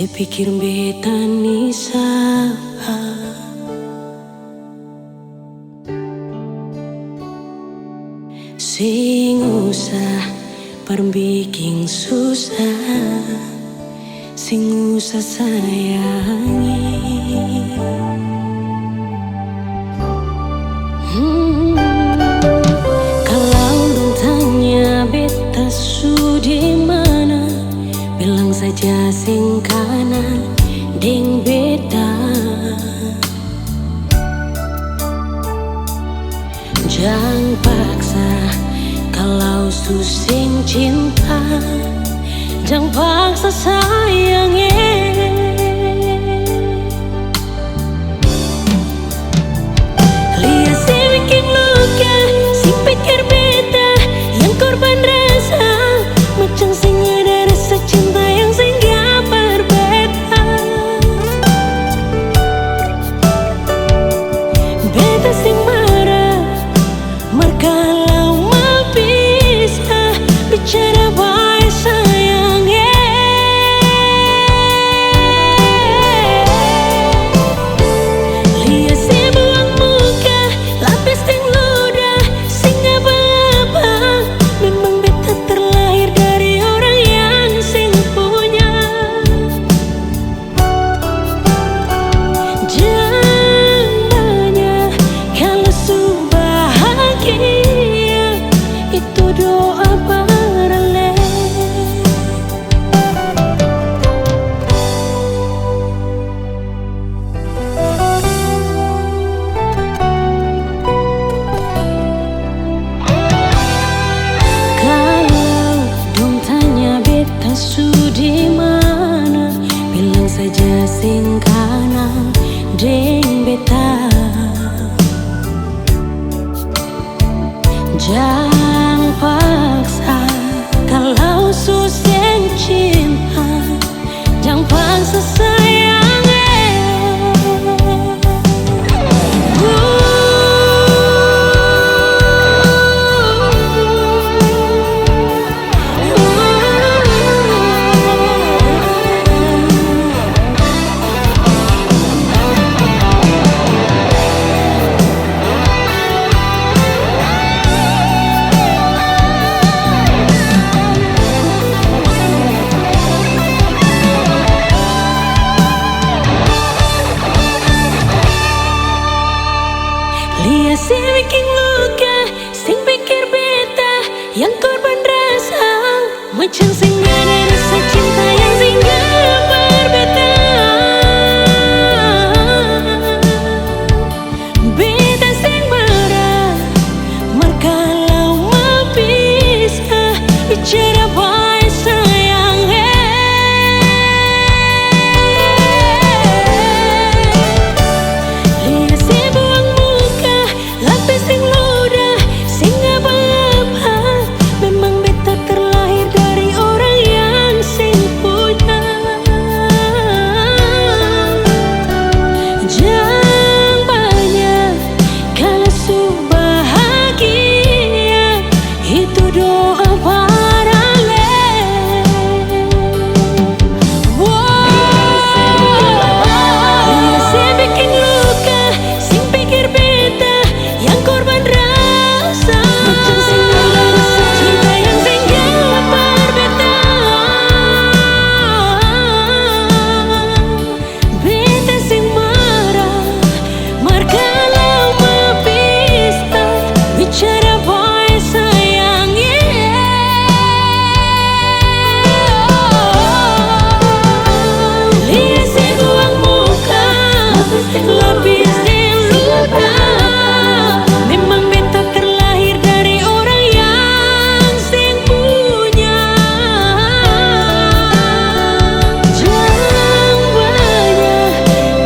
Saya pikir beta nisa sing usah perbiking susah, sing usah sayangi. Kalau dong tanya beta su di mana, bilang saja sing kanan deng beta. Jangan paksa kalau su sing cinta, jangan paksa sayangnya. Lihat si bikin luka, si pikir beta yang korban rasa, macam sing ada rasa cinta yang singgah berbeda. Beta sing marah, kalau mau bisa bicara baik sayangnya. Lihat si buang muka, lapis ting ludah, sing apa-apa. Memang beta terlahir dari orang yang sing punya. Jangan banyak kalau su bahagia, itu doa paralel. Kalau dong tanya beta su di mana, bilang saja sing kanan deng beta. Jangan paksa kalau su sing cinta, jangan paksa sayangnya. Lihat si bikin luka, sing pikir beta yang korban rasa, macam sing ada rasa cinta yang singgah berbeda. Beta sing marah, kalau mau bisa bicara baik sayangnya. Lihat si buang muka, lapis sing ludah, sing apa-apa. Memang beta terlahir dari orang yang sing punya. Jangan banyak kalau su bahagia, itu doa paralel. Lihat si bikin luka, sing pikir beta yang korban rasa, macam sing ada rasa cinta yang singgah berbeda. Beta sing marah, kalau mau bisa bicara baik sayangnya. Lihat si buang muka, lapis ting ludah, memang beta terlahir dari orang yang sing punya. Jangan banyak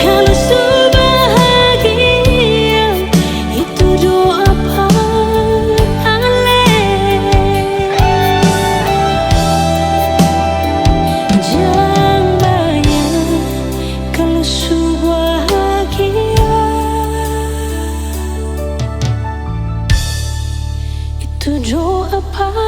kalau su bahagia, itu doa paralel. Jangan banyak kalau su bahagia, itu doa paralel.